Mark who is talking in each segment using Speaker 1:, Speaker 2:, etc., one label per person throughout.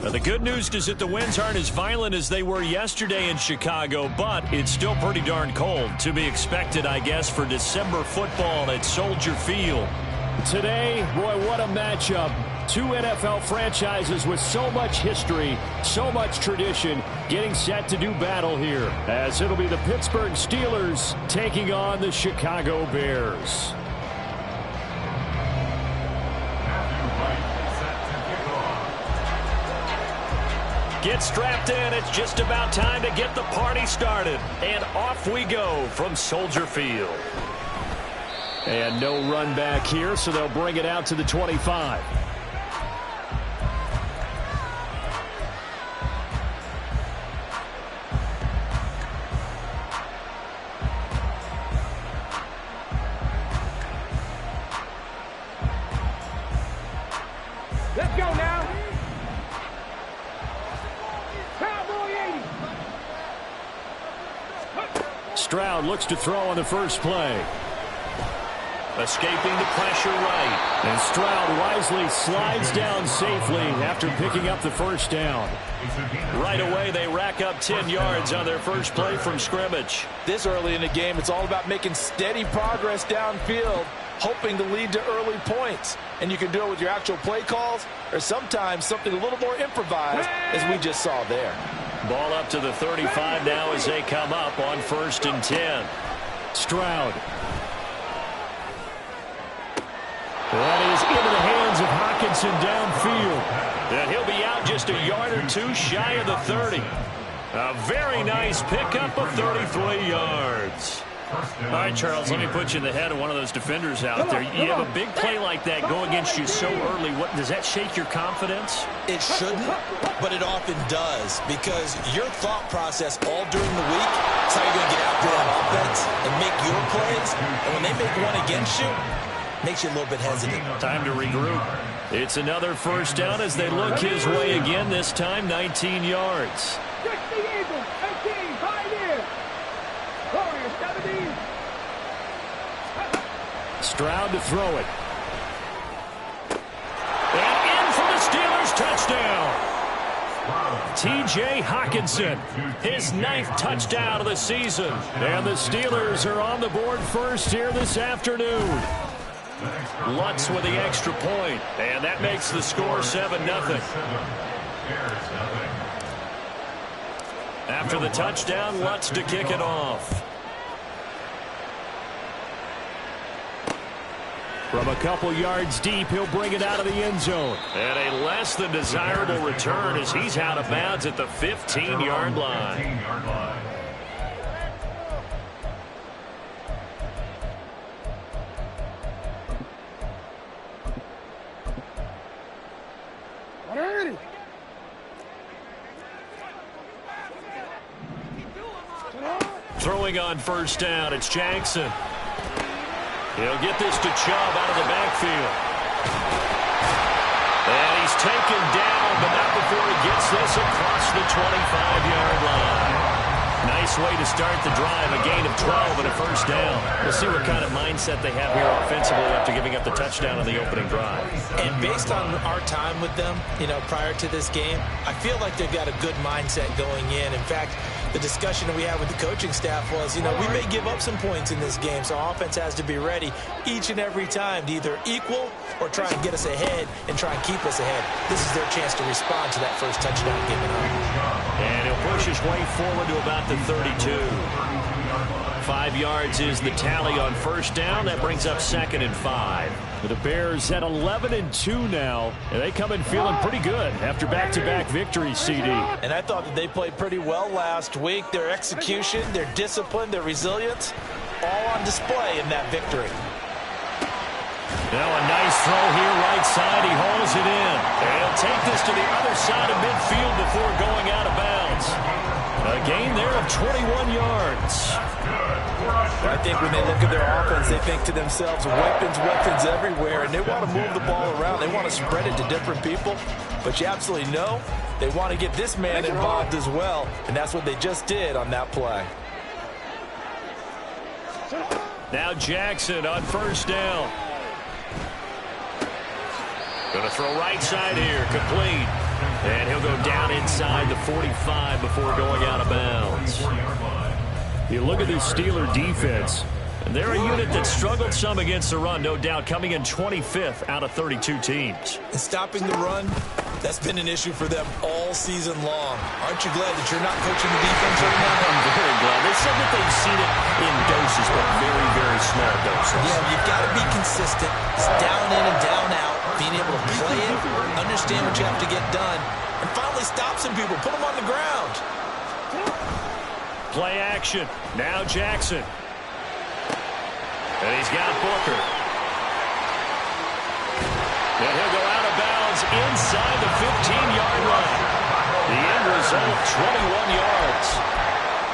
Speaker 1: Now, the good news is that the winds aren't as violent as they were yesterday in Chicago, but it's still pretty darn cold. To be expected, I guess, for December football at Soldier Field.
Speaker 2: Today, boy, what a matchup. Two NFL franchises with so much history, so much tradition, getting set to do battle here, as it'll be the Pittsburgh Steelers taking on the Chicago Bears.
Speaker 1: Get strapped in. It's just about time to get the party started. And off we go from Soldier Field.
Speaker 2: And no run back here, so they'll bring it out to the 25.
Speaker 3: Let's go now. Cowboy 80.
Speaker 2: Stroud looks to throw on the first play.
Speaker 1: Escaping the pressure right.
Speaker 2: And Stroud wisely slides down safely after picking up the first down.
Speaker 1: Right away, they rack up 10 yards on their first play from scrimmage.
Speaker 4: This early in the game, it's all about making steady progress downfield, hoping to lead to early points. And you can do it with your actual play calls or sometimes something a little more improvised, as we just saw there.
Speaker 1: Ball up to the 35 now as they come up on 1st and 10.
Speaker 2: Stroud. That is into the hands of Hockenson downfield.
Speaker 1: And he'll be out just a yard or two shy of the 30. A very nice pickup of 33 yards. All right, Charles, let me put you in the head of one of those defenders out there. You have a big play like that go against you so early. What does that shake your confidence?
Speaker 5: It shouldn't, but it often does, because your thought process all during the week is how you're going to get after that offense and make your plays. And when they make one against you, makes you a little bit hesitant.
Speaker 1: Time to regroup. It's another first down as they look his way again, this time 19 yards.
Speaker 3: 60 Eagles, 18, Pioneer. Warriors, 17.
Speaker 2: Stroud to throw it.
Speaker 1: And in for the Steelers touchdown. T.J. Hockenson, his 9th touchdown of the season.
Speaker 2: And the Steelers are on the board first here this afternoon.
Speaker 1: Lutz with the extra point, and that makes the score 7-0. After the touchdown, Lutz to kick it off.
Speaker 2: From a couple yards deep, he'll bring it out of the end zone.
Speaker 1: And a less than desirable return as he's out of bounds at the 15-yard line. Throwing on first down, it's Jackson. He'll get this to Chubb out of the backfield. And he's taken down, but not before he gets this across the 25-yard line. Nice way to start the drive, a gain of 12 and a first down. We'll see what kind of mindset they have here offensively after giving up the touchdown on the opening drive.
Speaker 5: And based on our time with them, prior to this game, I feel like they've got a good mindset going in. In fact, the discussion that we had with the coaching staff was, we may give up some points in this game, so offense has to be ready each and every time to either equal or try and get us ahead and try and keep us ahead. This is their chance to respond to that first touchdown given up.
Speaker 1: And he'll push his way forward to about the 32. 5 yards is the tally on first down. That brings up 2nd and 5.
Speaker 2: The Bears at 11-2 now, and they come in feeling pretty good after back-to-back victories, CD.
Speaker 4: And I thought that they played pretty well last week. Their execution, their discipline, their resilience, all on display in that victory.
Speaker 1: Now a nice throw here, right side. He hauls it in. And he'll take this to the other side of midfield before going out of bounds. A gain there of 21 yards.
Speaker 4: I think when they look at their offense, they think to themselves, weapons, weapons everywhere, and they want to move the ball around. They want to spread it to different people, but you absolutely know they want to get this man involved as well, and that's what they just did on that play.
Speaker 1: Now Jackson on first down. Going to throw right side here, complete. And he'll
Speaker 2: he'll go down inside the 45 before going out of bounds. You look at this Steeler defense, and they're a unit that struggled some against the run, no doubt, coming in 25th out of 32 teams.
Speaker 5: And stopping the run, that's been an issue for them all season long. Aren't you glad that you're not coaching the defense right now?
Speaker 2: I'm very glad. They said that they've seen it in doses, but very, very small doses.
Speaker 5: Yeah, you've got to be consistent. It's down in and down out. Being able to play it, understand what you have to get done, and finally stop some people, put them on the ground.
Speaker 2: Play action. Now Jackson. And he's got Booker. And he'll go out of bounds inside the 15-yard line. The end result, 21 yards.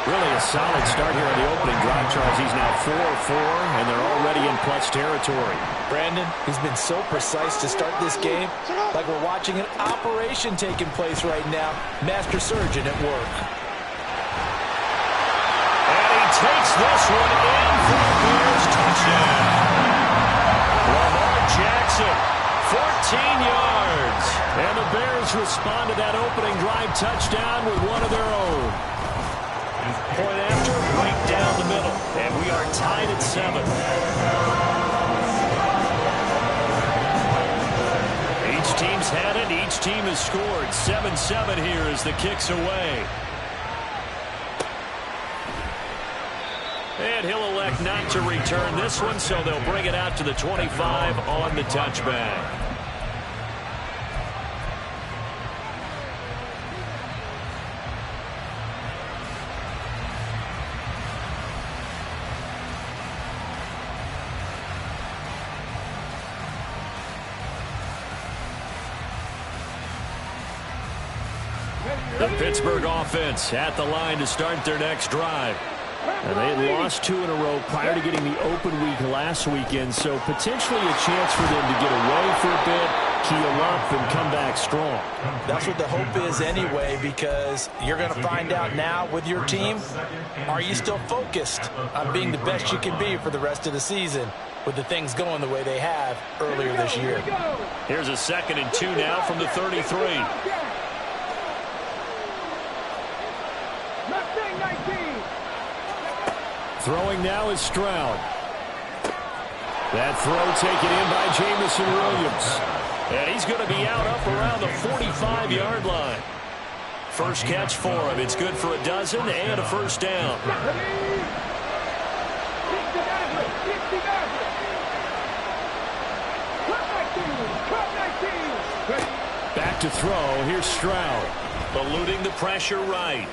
Speaker 2: Really a solid start here on the opening drive, Charles. He's now 4-4, and they're already in plus territory.
Speaker 5: Brandon, he's been so precise to start this game, like we're watching an operation taking place right now. Master surgeon at work.
Speaker 2: And he takes this one in for the Bears touchdown. Lamar Jackson, 14 yards. And the Bears respond to that opening drive touchdown with one of their own. Point after, right down the middle. And we are tied at 7. Each team's had it. Each team has scored. 7-7 here as the kick's away. And he'll elect not to return this one, so they'll bring it out to the 25 on the touchback. The Pittsburgh offense at the line to start their next drive. And they had lost 2 in a row prior to getting the open week last weekend, so potentially a chance for them to get away for a bit, keel up, and come back strong.
Speaker 5: That's what the hope is anyway, because you're going to find out now with your team, are you still focused on being the best you can be for the rest of the season with the things going the way they have earlier this year?
Speaker 2: Here's a 2nd and 2 now from the 33. Throwing now is Stroud. That throw taken in by Jamison Williams. And he's going to be out up around the 45-yard line. First catch for him. It's good for a dozen and a first down. Back to throw. Here's Stroud. Eluding the pressure right.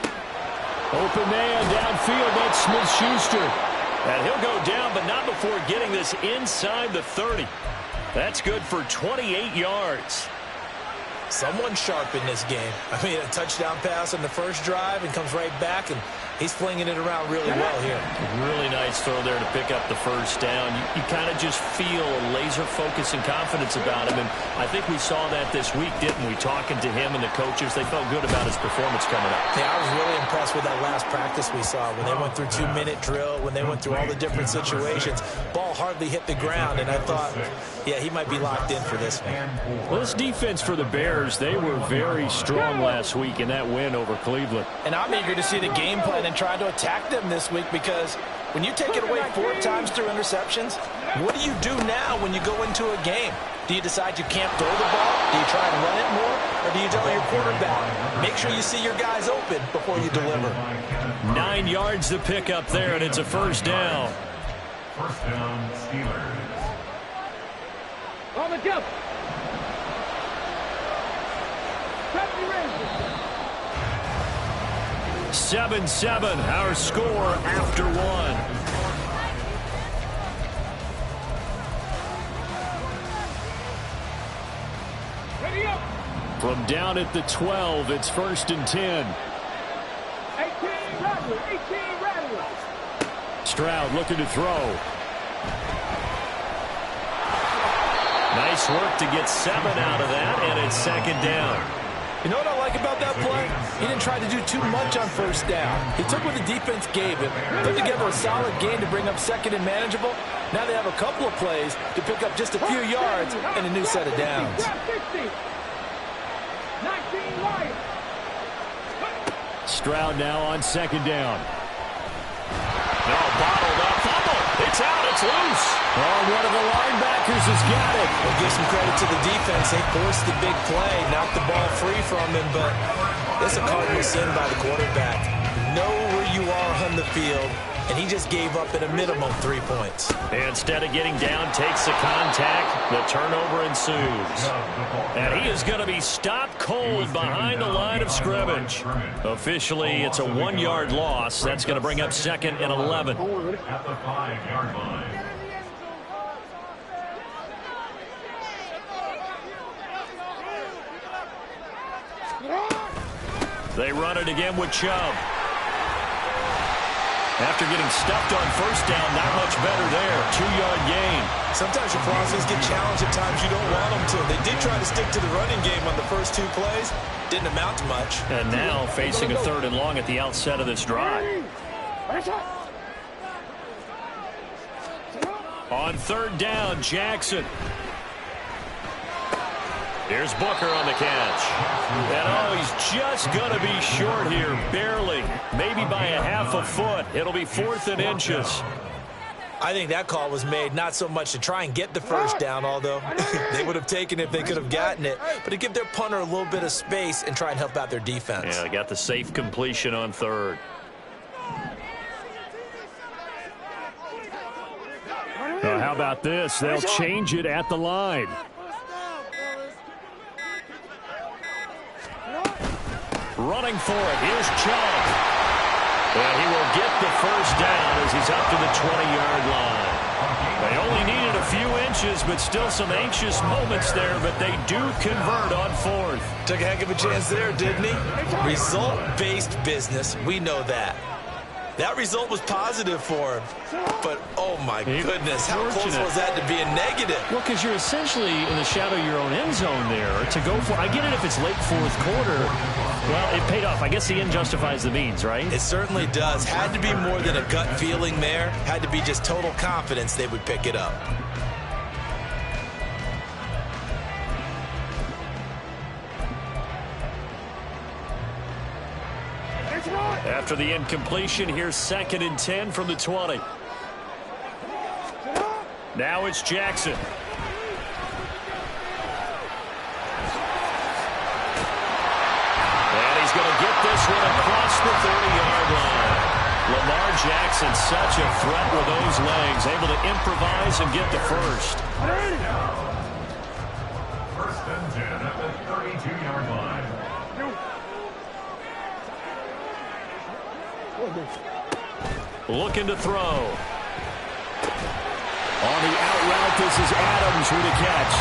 Speaker 2: Open man downfield. That's Smith-Schuster. And he'll go down, but not before getting this inside the 30. That's good for 28 yards.
Speaker 5: Someone sharp in this game. I mean, a touchdown pass on the first drive and comes right back, and he's flinging it around really well here.
Speaker 2: Really nice throw there to pick up the first down. You kind of just feel a laser focus and confidence about him, and I think we saw that this week, didn't we? Talking to him and the coaches, they felt good about his performance coming up.
Speaker 5: Yeah, I was really impressed with that last practice we saw when they went through 2-minute drill, when they went through all the different situations. Ball hardly hit the ground, and I thought, yeah, he might be locked in for this one.
Speaker 2: Well, this defense for the Bears, they were very strong last week in that win over Cleveland.
Speaker 5: And I'm eager to see the game plan and try to attack them this week, because when you take it away 4 times through interceptions, what do you do now when you go into a game? Do you decide you can't throw the ball? Do you try and run it more? Or do you tell your quarterback, make sure you see your guys open before you deliver?
Speaker 2: 9 yards to pick up there, and it's a first down.
Speaker 3: First down, Steelers. On the jump.
Speaker 2: 7-7, our score after 1.
Speaker 3: Ready up.
Speaker 2: From down at the 12, it's 1st and 10.
Speaker 3: 18 Rattler.
Speaker 2: Stroud looking to throw. Nice work to get 7 out of that, and it's 2nd down.
Speaker 5: You know what I like about that play? He didn't try to do too much on first down. He took what the defense gave him, put together a solid game to bring up 2nd and manageable. Now they have a couple of plays to pick up just a few yards and a new set of downs.
Speaker 3: 19
Speaker 2: Stroud now on second down.
Speaker 1: No, bottled up. Fumble. It's out. It's loose.
Speaker 2: Oh, one of the linebackers has got it.
Speaker 5: We'll give some credit to the defense. They forced the big play, knocked the ball free from him, but it's a cardinal sin by the quarterback. Know where you are on the field, and he just gave up at a minimum 3 points.
Speaker 1: Instead of getting down, takes the contact. The turnover ensues. And he is going to be stopped cold behind the line of scrimmage. Officially, it's a 1-yard loss. That's going to bring up second and 11.
Speaker 3: At the 5-yard line.
Speaker 1: They run it again with Chubb. After getting stuffed on first down, not much better there. 2-yard gain.
Speaker 5: Sometimes your process get challenged at times you don't want them to. They did try to stick to the running game on the first 2 plays. Didn't amount to much.
Speaker 1: And now facing a 3rd and long at the outset of this drive. On 3rd down, Jackson. Here's Booker on the catch. And oh, he's just going to be short here, barely. Maybe by a half a foot. It'll be 4th and inches.
Speaker 5: I think that call was made not so much to try and get the first down, although they would have taken it if they could have gotten it, but to give their punter a little bit of space and try and help out their defense.
Speaker 1: Yeah, they got the safe completion on 3rd.
Speaker 2: Well, how about this? They'll change it at the line.
Speaker 1: Running for it. Here's Chubb. And he will get the first down as he's up to the 20-yard line. They only needed a few inches, but still some anxious moments there, but they do convert on 4th.
Speaker 5: Took a heck of a chance there, didn't he? Result-based business. We know that. That result was positive for him. But, oh, my goodness, how close was that to being negative?
Speaker 1: Well, because you're essentially in the shadow of your own end zone there to go for. I get it if it's late 4th quarter. Well, it paid off. I guess the end justifies the means, right?
Speaker 5: It certainly does. Had to be more than a gut feeling there. Had to be just total confidence they would pick it up.
Speaker 1: After the incompletion, here's 2nd and 10 from the 20. Now it's Jackson. And he's going to get this one across the 30-yard line. Lamar Jackson, such a threat with those legs, able to improvise and get the first.
Speaker 3: 1st and 10 at the 32-yard line.
Speaker 1: Looking to throw. On the out route, this is Adams with a catch.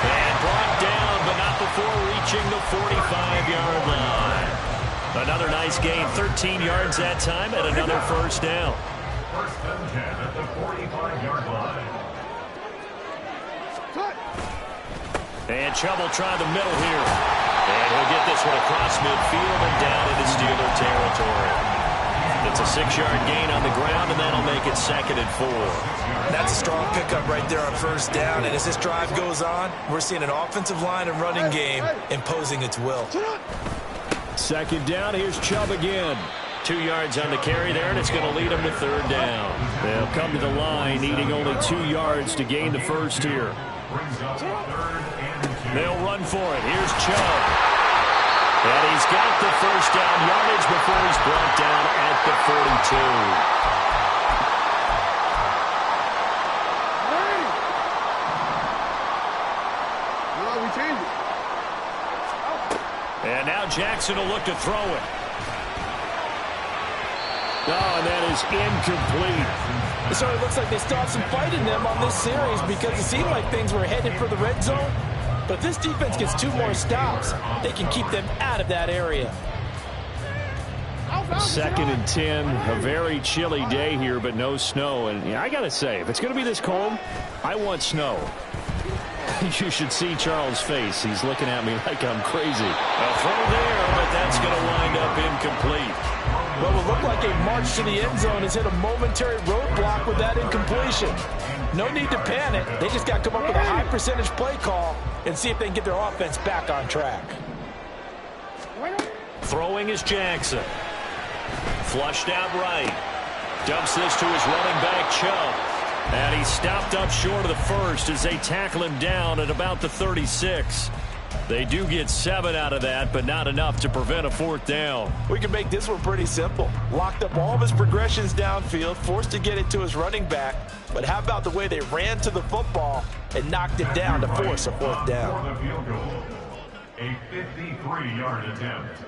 Speaker 1: And brought down, but not before reaching the 45-yard line. Another nice gain, 13 yards that time, and another first down.
Speaker 3: 1st and 10 at the 45-yard line.
Speaker 1: And Chubb will try the middle here. And he'll get this one across midfield and down into Steeler territory. It's a 6-yard gain on the ground, and that'll make it 2nd and 4.
Speaker 5: That's a strong pickup right there on first down. And as this drive goes on, we're seeing an offensive line and running game imposing its will.
Speaker 2: 2nd down. Here's Chubb again.
Speaker 1: 2 yards on the carry there, and it's going to lead them to 3rd down.
Speaker 2: They'll come to the line, needing only 2 yards to gain the first here.
Speaker 1: They'll run for it. Here's Chubb. And he's got the first down yardage before he's brought down at the 42. And now Jackson will look to throw it.
Speaker 2: Oh, and that is incomplete.
Speaker 5: It certainly looks like they still have some fight in them on this series because it seemed like things were headed for the red zone. But if this defense gets 2 more stops, they can keep them out of that area.
Speaker 2: 2nd and 10, a very chilly day here, but no snow. And I got to say, if it's going to be this cold, I want snow. You should see Charles' face. He's looking at me like I'm crazy.
Speaker 1: A throw there, but that's going to wind up incomplete.
Speaker 5: What will look like a march to the end zone has hit a momentary roadblock with that incompletion. No need to panic. They just got to come up with a high percentage play call and see if they can get their offense back on track.
Speaker 1: Throwing is Jackson. Flushed out right. Dumps this to his running back, Chubb. And he stopped up short of the first as they tackle him down at about the 36. They do get 7 out of that, but not enough to prevent a 4th down.
Speaker 4: We can make this one pretty simple. Locked up all of his progressions downfield, forced to get it to his running back. But how about the way they ran to the football and knocked it down to force a 4th down?
Speaker 3: For the field goal, a 53-yard attempt.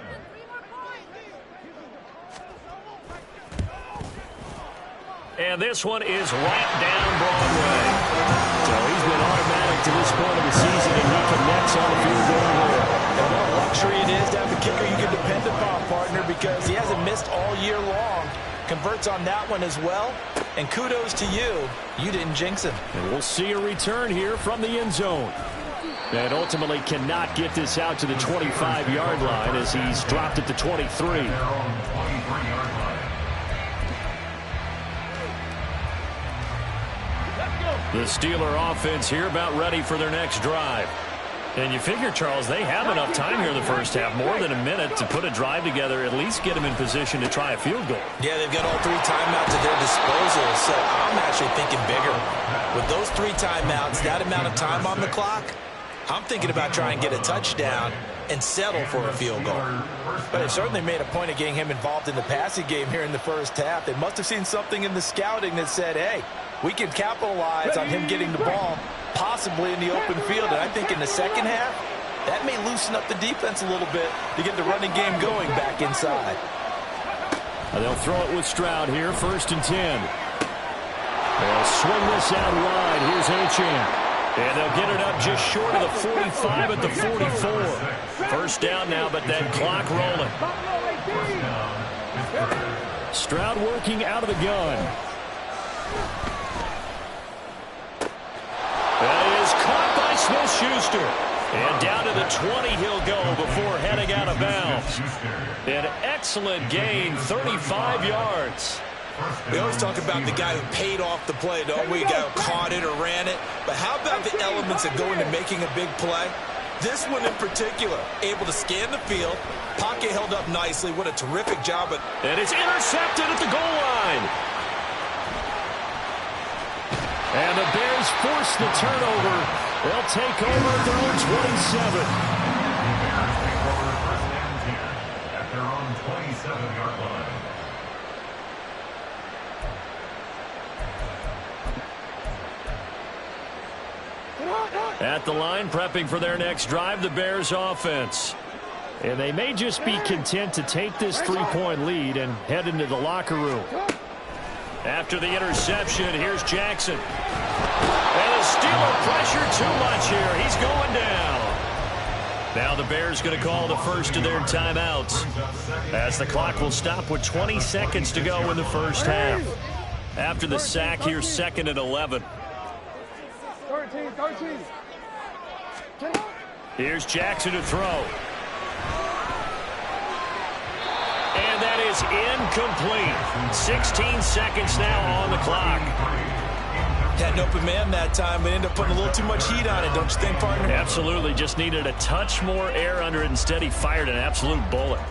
Speaker 1: And this one is right down Broadway. So he's been automatic to this point of the season, and he connects on the field goal here.
Speaker 4: And what a luxury it is to have a kicker you can depend upon, partner, because he hasn't missed all year long. Converts on that one as well. And kudos to you. You didn't jinx him.
Speaker 2: And we'll see a return here from the end zone. And ultimately cannot get this out to the 25-yard line as he's dropped it to 23.
Speaker 3: Their own 23-yard line.
Speaker 1: The Steeler offense here about ready for their next drive. And you figure, Charles, they have enough time here in the first half, more than a minute, to put a drive together, at least get them in position to try a field goal.
Speaker 5: Yeah, they've got all 3 timeouts at their disposal, so I'm actually thinking bigger. With those 3 timeouts, that amount of time on the clock, I'm thinking about trying to get a touchdown and settle for a field goal.
Speaker 4: But they've certainly made a point of getting him involved in the passing game here in the first half. They must have seen something in the scouting that said, hey, we can capitalize on him getting the ball, possibly in the open field. And I think in the second half, that may loosen up the defense a little bit to get the running game going back inside.
Speaker 2: And they'll throw it with Stroud here, 1st and 10. They'll swing this out wide. Here's Achane.
Speaker 1: And they'll get it up just short of the 45 at the 44. First down now, but that clock rolling.
Speaker 2: Stroud working out of the gun.
Speaker 1: That is caught by Smith-Schuster. And down to the 20 he'll go before heading out of bounds. An excellent gain, 35 yards.
Speaker 5: We always talk about the guy who paid off the play, don't we? The guy who caught it or ran it. But how about the elements that go into making a big play? This one in particular, able to scan the field, pocket held up nicely. What a terrific job.
Speaker 1: And it's intercepted at the goal line.
Speaker 2: And the Bears force the turnover. They'll take over at their own 27.
Speaker 3: At their own 27-yard line.
Speaker 1: At the line, prepping for their next drive, the Bears offense.
Speaker 2: And they may just be content to take this 3-point lead and head into the locker room.
Speaker 1: After the interception, here's Jackson. And the Steeler pressure too much here. He's going down. Now the Bears going to call the first of their timeouts, as the clock will stop with 20 seconds to go in the first half. After the sack, here's 2nd and 11. Here's Jackson to throw. And that is incomplete. 16 seconds now on the clock.
Speaker 5: Had an open man that time, but ended up putting a little too much heat on it, don't you think, partner?
Speaker 1: Absolutely. Just needed a touch more air under it. Instead, he fired an absolute bullet.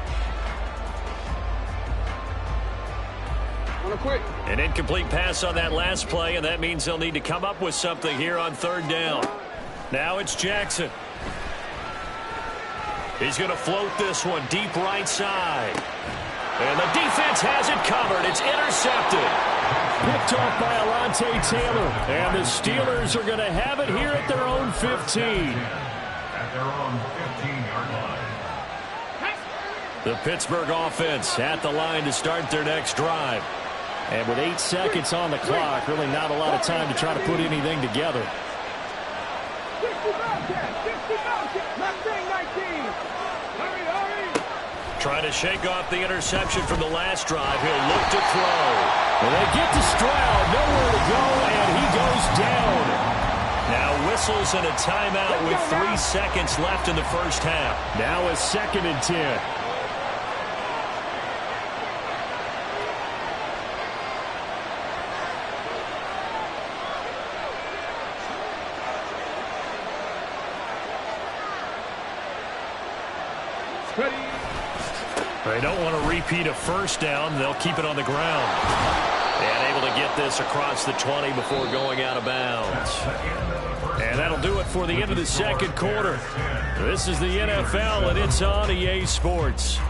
Speaker 1: An incomplete pass on that last play, and that means they'll need to come up with something here on 3rd down. Now it's Jackson. He's going to float this one deep right side. And the defense has it covered. It's intercepted.
Speaker 2: Picked off by Alontae Taylor. And the Steelers are going to have it here at their own 15.
Speaker 3: At their own 15-yard line.
Speaker 1: The Pittsburgh offense at the line to start their next drive.
Speaker 2: And with 8 seconds on the clock, really not a lot of time to try to put anything together.
Speaker 1: Trying to shake off the interception from the last drive. He'll look to throw.
Speaker 2: And they get to Stroud, nowhere to go, and he goes down.
Speaker 1: Now whistles and a timeout with 3 seconds left in the first half.
Speaker 2: Now a 2nd and 10.
Speaker 6: Ready.
Speaker 1: They don't want to repeat a first down. They'll keep it on the ground. And able to get this across the 20 before going out of bounds. And that'll do it for the end of the second quarter. This is the NFL, and it's on EA Sports.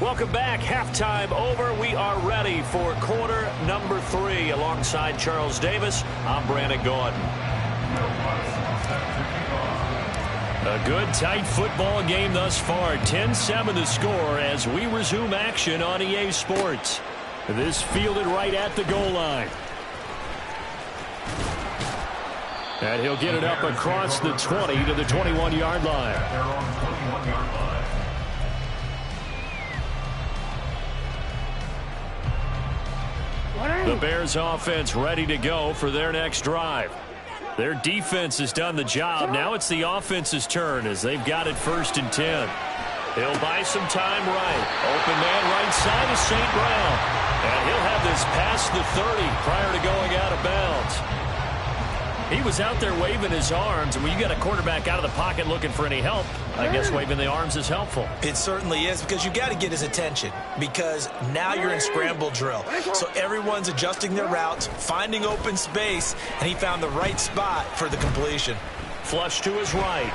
Speaker 1: Welcome back. Halftime over. We are ready for quarter number 3. Alongside Charles Davis, I'm Brandon Gordon. A good, tight football game thus far. 10-7 the score as we resume action on EA Sports. This fielded right at the goal line. And he'll get it up across the 20 to the 21-yard line. The Bears offense ready to go for their next drive. Their defense has done the job. Now it's the offense's turn as they've got it 1st and 10. He'll buy some time right. Open man right side is St. Brown. And he'll have this past the 30 prior to going out of bounds. He was out there waving his arms, and when you got a quarterback out of the pocket looking for any help, I guess waving the arms is helpful.
Speaker 5: It certainly is, because you got to get his attention, because now you're in scramble drill. So everyone's adjusting their routes, finding open space, and he found the right spot for the completion.
Speaker 1: Flush to his right.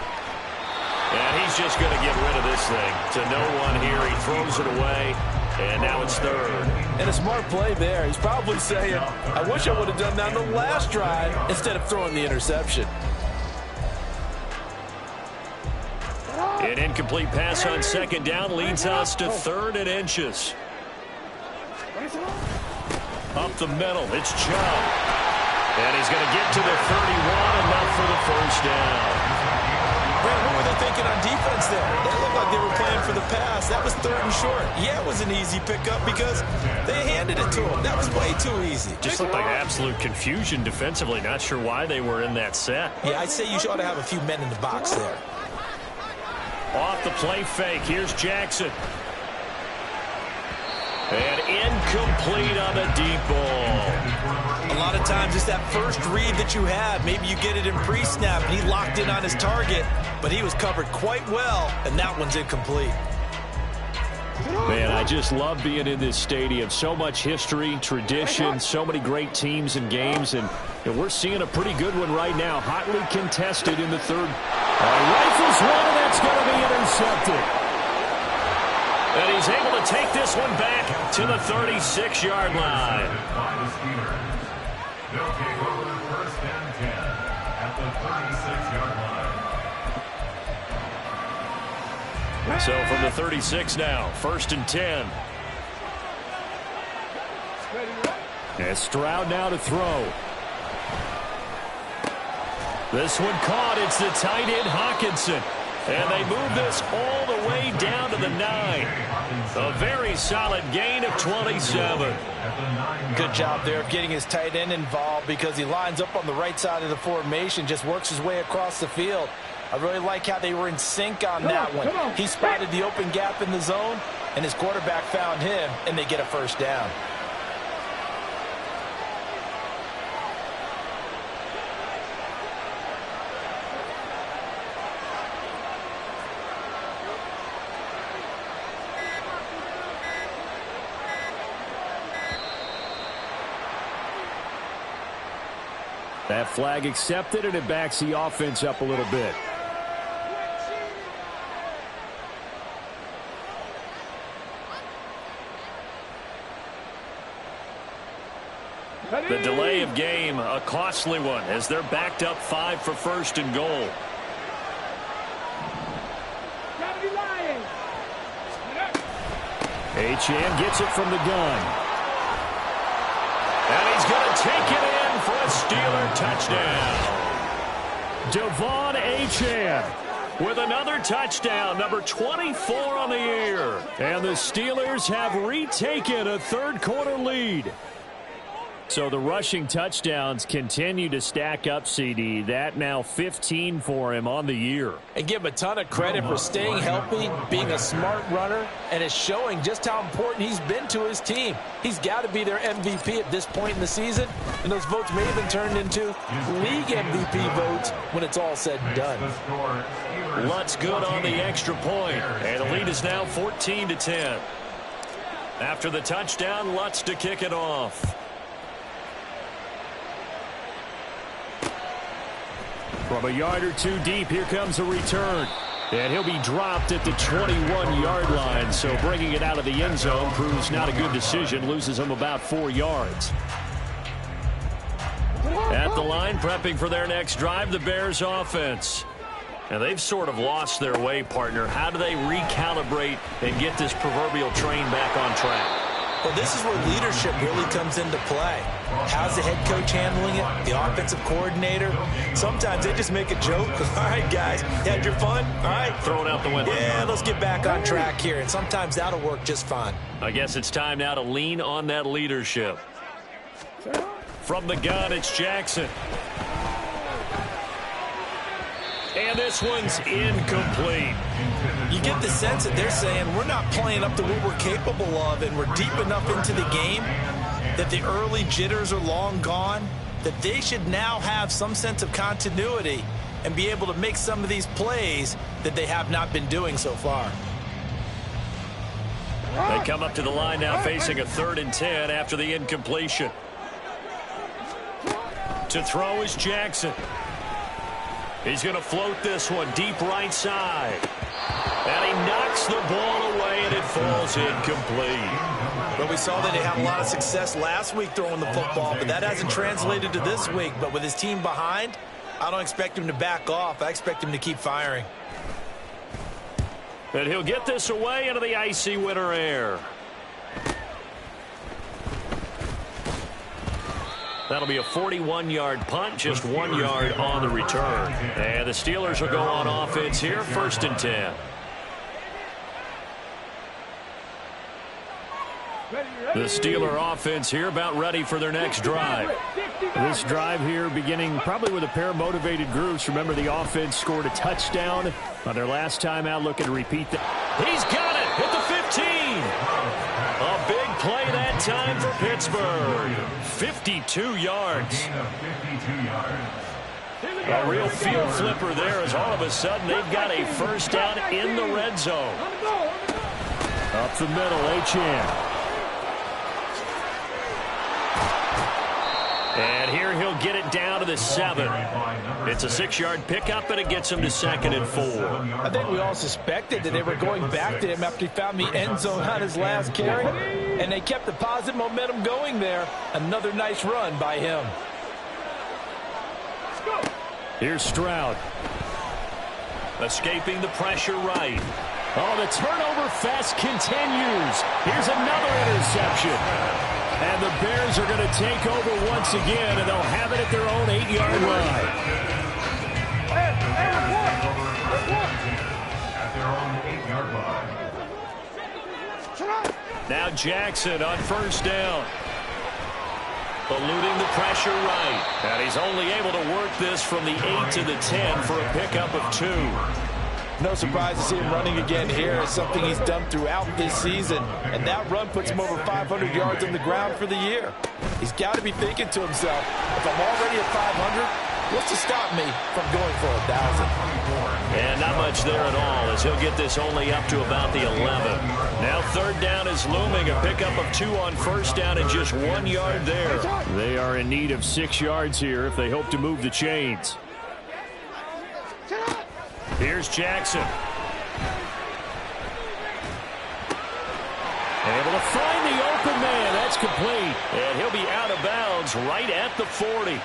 Speaker 1: And he's just going to get rid of this thing. To no one here. He throws it away. And now it's 3rd.
Speaker 4: And a smart play there. He's probably saying, I wish I would have done that on the last drive instead of throwing the interception.
Speaker 1: An incomplete pass on 2nd down leads us to 3rd and inches. Up the middle, it's Chubb. And he's going to get to the 31, enough for the 1st down.
Speaker 5: Brad, what were they thinking on defense there? They looked like they were playing for the pass. That was 3rd and short. Yeah, it was an easy pickup because they handed it to him. That was way too easy.
Speaker 1: Just looked like absolute confusion defensively. Not sure why they were in that set.
Speaker 5: Yeah, I'd say you ought to have a few men in the box there.
Speaker 1: Off the play fake. Here's Jackson. And incomplete on the deep ball.
Speaker 5: A lot of times it's that first read that you have. Maybe you get it in pre-snap, and he locked in on his target, but he was covered quite well, and that one's incomplete.
Speaker 2: Man, I just love being in this stadium. So much history, tradition, so many great teams and games, and we're seeing a pretty good one right now. Hotly contested in the 3rd. Rifles one, and that's going to be intercepted.
Speaker 1: And he's able to take this one back to the 36-yard line.
Speaker 3: They'll take over the 1st and 10 at the 36-yard line.
Speaker 1: So from the 36 now, 1st and 10.
Speaker 2: And Stroud now to throw.
Speaker 1: This one caught. It's the tight end Hawkinson. And they move this all the way down to the 9. A very solid gain of 27.
Speaker 4: Good job there of getting his tight end involved because he lines up on the right side of the formation, just works his way across the field. I really like how they were in sync on that one. He spotted the open gap in the zone, and his quarterback found him, and they get a 1st down.
Speaker 2: That flag accepted, and it backs the offense up a little bit.
Speaker 1: The delay of game, a costly one, as they're backed up 5 for 1st and goal.
Speaker 2: Achane gets it from the gun.
Speaker 1: And he's going to take it in for a Steeler touchdown.
Speaker 2: Devon Achane
Speaker 1: with another touchdown, number 24 on the year.
Speaker 2: And the Steelers have retaken a 3rd quarter lead. So the rushing touchdowns continue to stack up, CD. That now 15 for him on the year.
Speaker 5: And give him a ton of credit for staying healthy, being a smart runner, and it's showing just how important he's been to his team. He's got to be their MVP at this point in the season, and those votes may have been turned into league MVP votes when it's all said and done.
Speaker 1: Lutz good on the extra point, and the lead is now 14-10. After the touchdown, Lutz to kick it off.
Speaker 2: From a yard or two deep, here comes a return. And he'll be dropped at the 21-yard line. So bringing it out of the end zone proves not a good decision. Loses him about 4 yards. At the line, prepping for their next drive, the Bears offense. And they've sort of lost their way, partner. How do they recalibrate and get this proverbial train back on track?
Speaker 5: Well, this is where leadership really comes into play. How's the head coach handling it? The offensive coordinator? Sometimes they just make a joke. All right, guys, you had your fun? All right.
Speaker 1: Throw it out the window.
Speaker 5: Yeah, let's get back on track here. And sometimes that'll work just fine.
Speaker 1: I guess it's time now to lean on that leadership. From the gun, it's Jackson. And this one's incomplete.
Speaker 5: You get the sense that they're saying we're not playing up to what we're capable of, and we're deep enough into the game that the early jitters are long gone, that they should now have some sense of continuity and be able to make some of these plays that they have not been doing so far.
Speaker 1: They come up to the line now facing a 3rd and 10 after the incompletion. To throw is Jackson. He's going to float this one deep right side. And he knocks the ball away, and it falls incomplete.
Speaker 5: But we saw that he had a lot of success last week throwing the football, but that hasn't translated to this week. But with his team behind, I don't expect him to back off. I expect him to keep firing.
Speaker 1: And he'll get this away into the icy winter air. That'll be a 41-yard punt, just 1 yard on the return. And the Steelers will go on offense here, 1st and 10. The Steeler offense here about ready for their next drive.
Speaker 2: This drive here beginning probably with a pair of motivated groups. Remember, the offense scored a touchdown on their last time out. Looking to repeat that.
Speaker 1: He's got it at the 15. A big play that time for Pittsburgh. 52 yards. A real field flipper there as all of a sudden they've got a first down in the red zone.
Speaker 2: Up the middle, Achane.
Speaker 1: And here he'll get it down to the 7. It's a 6-yard pickup, and it gets him to 2nd and 4.
Speaker 5: I think we all suspected that they were going back to him after he found the end zone on his last carry, and they kept the positive momentum going there. Another nice run by him.
Speaker 2: Here's Stroud.
Speaker 1: Escaping the pressure right.
Speaker 2: Oh, the turnover fest continues. Here's another interception. And the Bears are going to take over once again, and they'll have it at their own 8-yard line.
Speaker 3: At their own 8-yard line.
Speaker 1: Now Jackson on 1st down. Eluding the pressure right. And he's only able to work this from the 8 to the 10 for a pickup of 2.
Speaker 5: No surprise to see him running again here. It's something he's done throughout this season. And that run puts him over 500 yards on the ground for the year. He's got to be thinking to himself, if I'm already at 500, what's to stop me from going for 1,000?
Speaker 1: And not much there at all as he'll get this only up to about the 11. Now 3rd down is looming. A pickup of 2 on 1st down and just 1 yard there.
Speaker 2: They are in need of 6 yards here if they hope to move the chains.
Speaker 1: Here's Jackson.
Speaker 2: Able to find the open man. That's complete.
Speaker 1: And he'll be out of bounds right at the 40.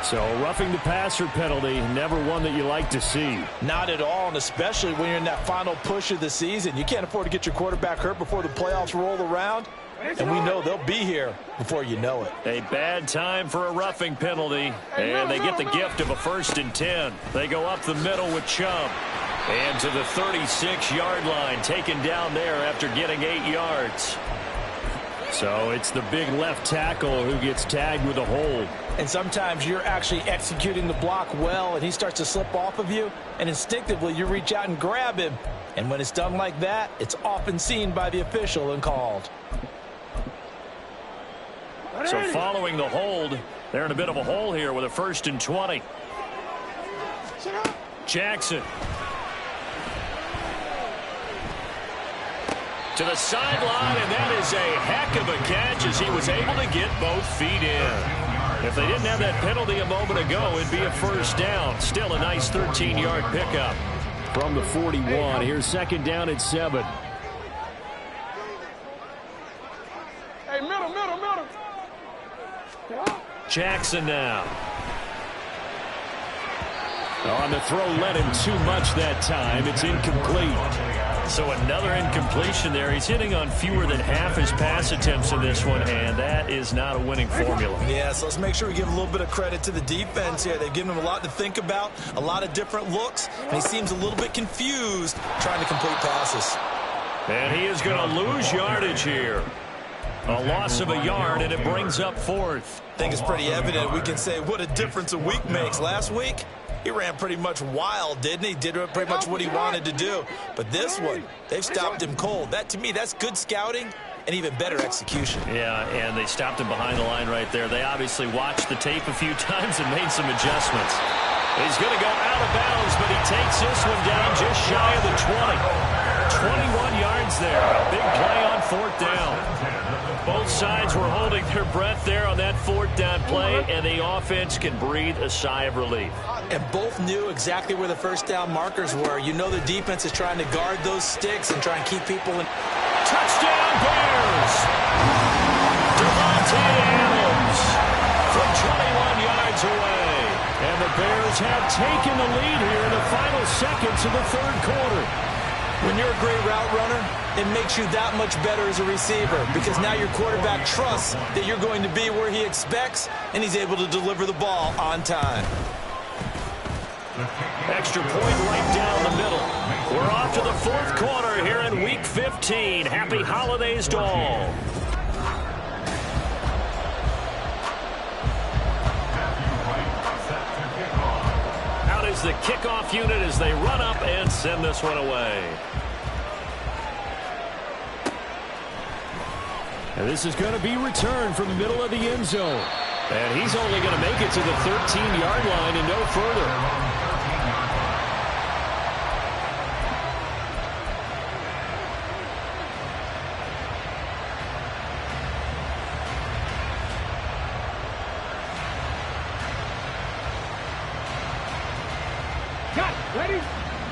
Speaker 2: So roughing the passer penalty, never one that you like to see.
Speaker 5: Not at all, and especially when you're in that final push of the season. You can't afford to get your quarterback hurt before the playoffs roll around. And we know they'll be here before you know it.
Speaker 1: A bad time for a roughing penalty. And they get the gift of a 1st and 10. They go up the middle with Chubb. And to the 36-yard line, taken down there after getting 8 yards.
Speaker 2: So it's the big left tackle who gets tagged with a hold.
Speaker 5: And sometimes you're actually executing the block well, and he starts to slip off of you, and instinctively you reach out and grab him. And when it's done like that, it's often seen by the official and called.
Speaker 1: So following the hold, they're in a bit of a hole here with a 1st and 20. Jackson. To the sideline, and that is a heck of a catch as he was able to get both feet in. If they didn't have that penalty a moment ago, it'd be a 1st down. Still a nice 13-yard pickup.
Speaker 2: From the 41, here's 2nd down at 7.
Speaker 6: Hey, middle.
Speaker 1: Jackson now.
Speaker 2: On the throw, led him too much that time. It's incomplete.
Speaker 1: So another incompletion there. He's hitting on fewer than half his pass attempts in this one, and that is not a winning formula.
Speaker 5: Yeah, so let's make sure we give a little bit of credit to the defense here. They've given him a lot to think about, a lot of different looks, and he seems a little bit confused trying to complete passes.
Speaker 1: And he is going to lose yardage here. A loss of a yard, and it brings up 4th.
Speaker 5: I think it's pretty evident. We can say what a difference a week makes. Last week, he ran pretty much wild, didn't he? Did pretty much what he wanted to do. But this one, they've stopped him cold. That, to me, that's good scouting and even better execution.
Speaker 1: Yeah, and they stopped him behind the line right there. They obviously watched the tape a few times and made some adjustments. He's going to go out of bounds, but he takes this one down just shy of the 20. 21 yards there. A big play on 4th down. Both sides were holding their breath there on that 4th down play, and the offense can breathe a sigh of relief.
Speaker 5: And both knew exactly where the 1st down markers were. You know the defense is trying to guard those sticks and try and keep people in.
Speaker 1: Touchdown, Bears! Devontae Adams from 21 yards away.
Speaker 2: And the Bears have taken the lead here in the final seconds of the 3rd quarter.
Speaker 5: When you're a great route runner, it makes you that much better as a receiver because now your quarterback trusts that you're going to be where he expects, and he's able to deliver the ball on time.
Speaker 1: Extra point right down the middle. We're off to the 4th quarter here in Week 15. Happy holidays to all. Out is the kickoff unit as they run up and send this one away.
Speaker 2: And this is going to be returned from the middle of the end zone.
Speaker 1: And he's only going to make it to the 13-yard line and no further.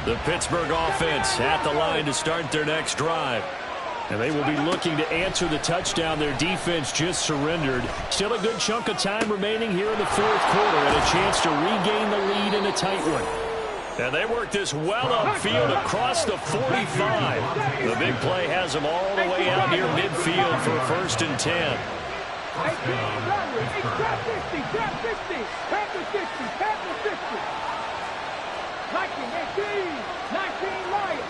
Speaker 1: The Pittsburgh offense at the line to start their next drive.
Speaker 2: And they will be looking to answer the touchdown their defense just surrendered. Still a good chunk of time remaining here in the 4th quarter and a chance to regain the lead in a tight one.
Speaker 1: And they work this well upfield across the 45. The big play has them all the way out near midfield for a 1st and 10.
Speaker 6: 19 Lions.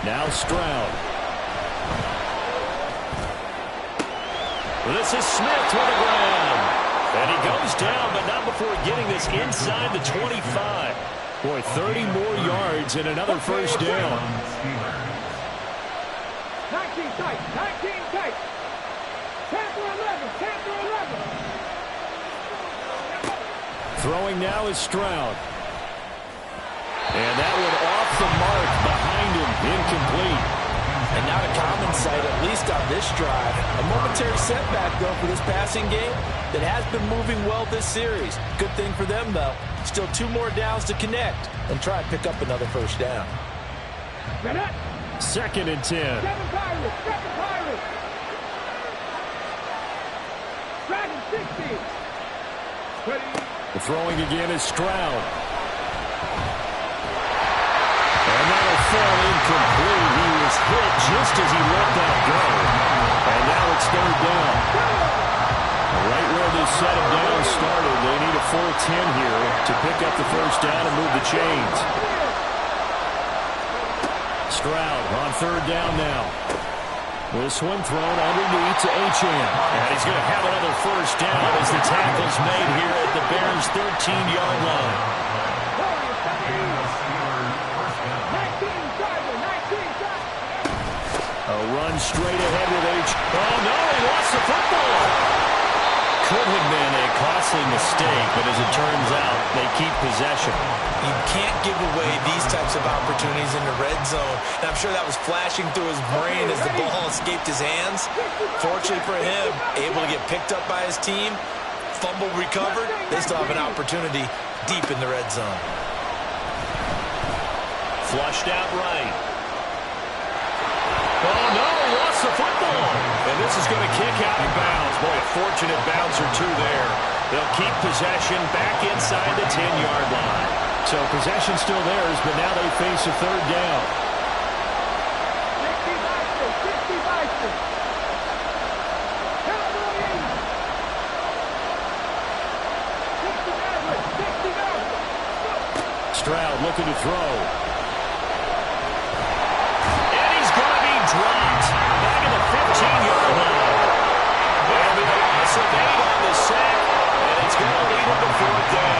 Speaker 2: Now Stroud.
Speaker 1: This is Smith with the ground. And he goes down, but not before getting this inside the 25.
Speaker 2: Boy, 30 more yards and another 1st down.
Speaker 6: 19 tight, 19 tight. 10 for 11, 10 for 11.
Speaker 2: Throwing now is Stroud. And that one off the mark behind him, incomplete.
Speaker 5: And not a common sight, at least on this drive. A momentary setback, though, for this passing game that has been moving well this series. Good thing for them, though. Still 2 more downs to connect and try and pick up another 1st down.
Speaker 2: 2nd and 10.
Speaker 6: 7 Pirates, 7 Pirates. Dragon 60.
Speaker 2: The throwing again is Stroud. And that'll fall incomplete. He was hit just as he let that go. And now it's 3rd down. Right where this set of downs started, they need a full 10 here to pick up the 1st down and move the chains. Stroud on 3rd down now. This one thrown underneath to Achane.
Speaker 1: And he's going to have another first down as the tackle's made here at the Bears' 13-yard line.
Speaker 6: 19
Speaker 2: A run straight ahead with H.
Speaker 1: Oh, no, he lost the football. Could have been a costly mistake, but as it turns out, they keep possession.
Speaker 5: You can't give away these types of opportunities in the red zone. And I'm sure that was flashing through his brain as the ball escaped his hands. Fortunately for him, able to get picked up by his team, fumble recovered. They still have an opportunity deep in the red zone.
Speaker 1: Flushed out right. Oh, no, he lost the football. And this is going to kick out of bounds. Boy, a fortunate bounce or two there. They'll keep possession back inside the 10-yard line.
Speaker 2: So possession still theirs, but now they face a third down.
Speaker 6: 60
Speaker 2: Stroud looking to throw.
Speaker 1: And he's going to be dropped back at the 15-yard line. There'll be a loss of 8 on the sack, and it's going to lead him to fourth down.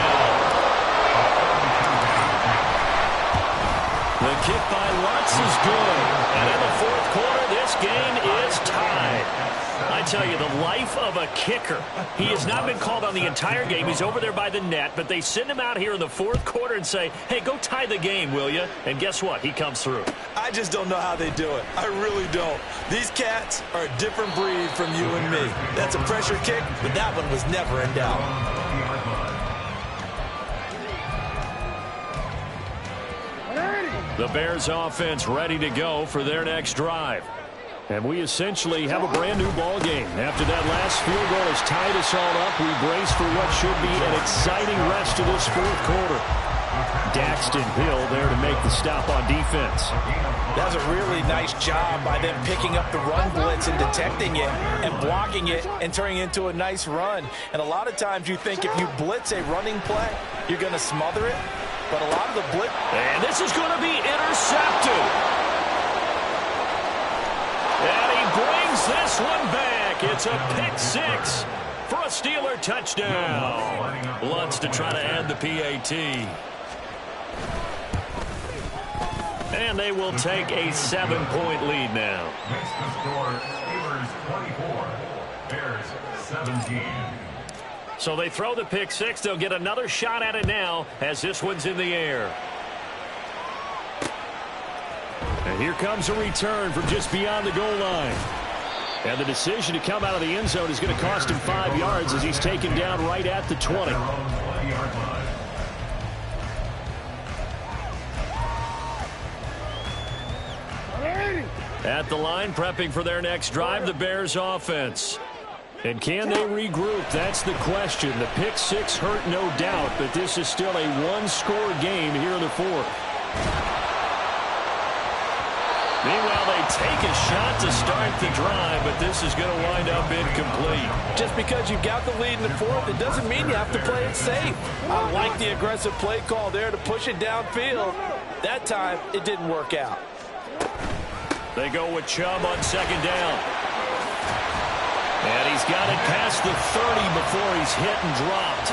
Speaker 1: The kick by Lutz is good. And in the fourth quarter, this game is tied. I tell you, the life of a kicker. He has not been called on the entire game. He's over there by the net, but they send him out here in the fourth quarter and say, hey, go tie the game, will you? And guess what? He comes through.
Speaker 5: I just don't know how they do it. I really don't. These cats are a different breed from you and me. That's a pressure kick, but that one was never in doubt.
Speaker 2: The Bears offense ready to go for their next drive. And we essentially have a brand new ball game. After that last field goal has tied us all up, we brace for what should be an exciting rest of this fourth quarter. Daxton Hill there to make the stop on defense.
Speaker 5: That was a really nice job by them picking up the run blitz and detecting it and blocking it and turning it into a nice run. And a lot of times you think if you blitz a running play, you're going to smother it. But a lot of the blitz...
Speaker 1: And this is going to be intercepted. And he brings this one back. It's a pick six for a Steeler touchdown. Lutz to try to add the PAT. And they will take a 7-point lead now.
Speaker 3: Makes the score Steelers 24, Bears 17.
Speaker 1: So they throw the pick six. They'll get another shot at it now as this one's in the air.
Speaker 2: And here comes a return from just beyond the goal line. And the decision to come out of the end zone is going to cost him 5 yards as he's taken down right at the 20.
Speaker 1: At the line, prepping for their next drive, the Bears offense.
Speaker 2: And can they regroup? That's the question. The pick six hurt, no doubt, but this is still a one-score game here in the fourth.
Speaker 1: Meanwhile, they take a shot to start the drive, but this is going to wind up incomplete.
Speaker 5: Just because you've got the lead in the fourth, it doesn't mean you have to play it safe. I like the aggressive play call there to push it downfield. That time, it didn't work out.
Speaker 1: They go with Chubb on second down. And he's got it past the 30 before he's hit and dropped.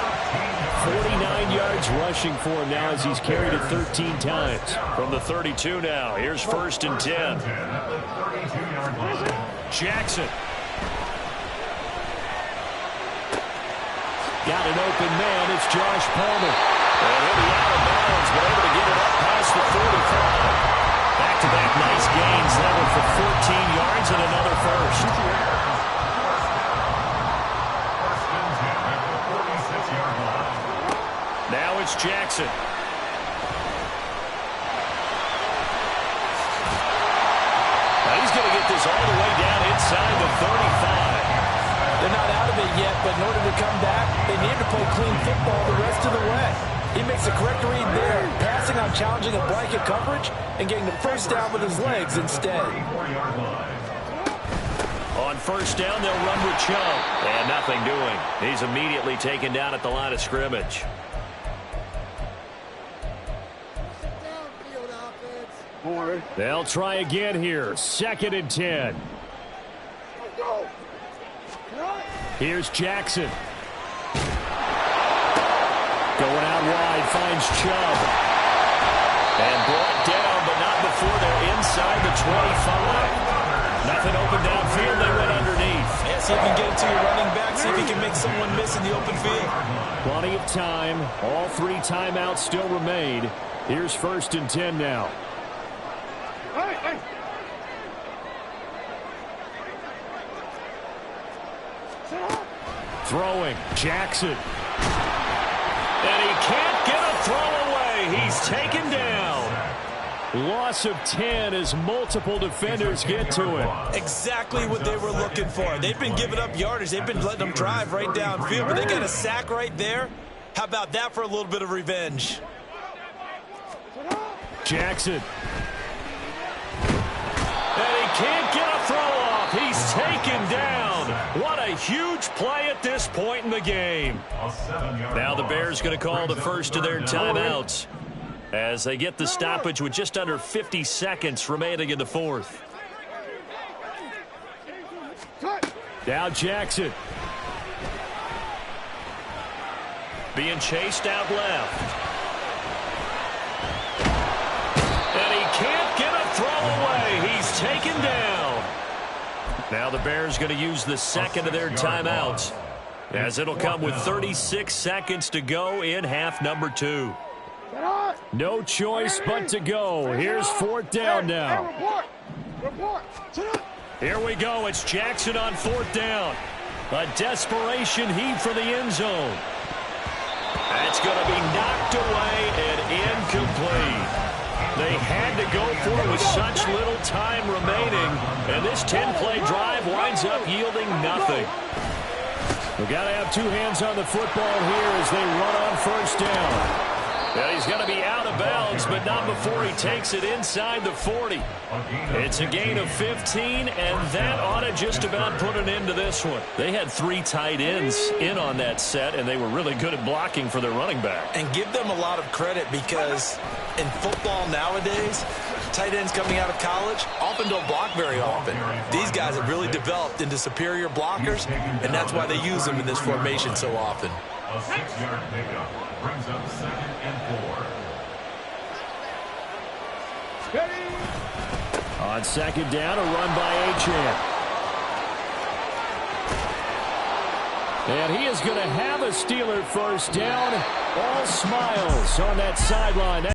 Speaker 2: 49 yards rushing for him now as he's carried it 13 times.
Speaker 1: From the 32 now, here's 1st and 10. Jackson.
Speaker 2: Got an open man. It's Josh Palmer.
Speaker 1: And he'll be out of bounds, but able to get it up past the 45. Back-to-back nice gains. That one for 14 yards and another first. Now it's Jackson. Now he's going to get this all the way down inside the 35.
Speaker 5: They're not out of it yet, but in order to come back, they need to play clean football the rest of the way. He makes a correct read there, passing on challenging a blanket coverage and getting the first down with his legs instead.
Speaker 1: On first down, they'll run with Chubb. And nothing doing. He's immediately taken down at the line of scrimmage.
Speaker 2: They'll try again here. 2nd and 10. Here's Jackson. Going out wide, finds Chubb.
Speaker 1: And brought down, but not before they're inside the 25. Nothing open downfield, they went underneath.
Speaker 5: Yeah, see if you can get it to your running back, see if you can make someone miss in the open field.
Speaker 2: Plenty of time. All 3 timeouts still remain. Here's 1st and 10 now.
Speaker 6: Hey.
Speaker 2: Throwing, Jackson.
Speaker 1: And he can't get a throw away. He's taken down.
Speaker 2: Loss of 10 as multiple defenders get to him.
Speaker 5: Exactly what they were looking for. They've been giving up yardage. They've been letting them drive right downfield, but they got a sack right there. How about that for a little bit of revenge?
Speaker 2: Jackson.
Speaker 1: And he can't get a throw off. He's taken down. What a huge play at this point in the game. Now the Bears going to call the first of their timeouts as they get the stoppage with just under 50 seconds remaining in the 4th.
Speaker 2: Now Jackson.
Speaker 1: Being chased out left. And he can't get a throw away. He's taken down. Now the Bears going to use the second of their timeouts as it'll come with 36 seconds to go in half number 2.
Speaker 2: No choice but to go. Here's 4th down now.
Speaker 1: Here we go. It's Jackson on 4th down. A desperation heave for the end zone. That's going to be knocked away and incomplete. They had to go for it with such little time remaining, and this 10-play drive winds up yielding nothing.
Speaker 2: We've got to have 2 hands on the football here as they run on 1st down.
Speaker 1: Well, he's going to be out of bounds, but not before he takes it inside the 40. It's a gain of 15, and that ought to just about put an end to this one. They had 3 tight ends in on that set, and they were really good at blocking for their running back.
Speaker 5: And give them a lot of credit because in football nowadays, tight ends coming out of college often don't block very often. These guys have really developed into superior blockers, and that's why they use them in this formation so often.
Speaker 3: A 6-yard pickup brings up 2nd and 4.
Speaker 2: On 2nd down, a run by Achane. And he is going to have a Steeler 1st down. All smiles on that sideline.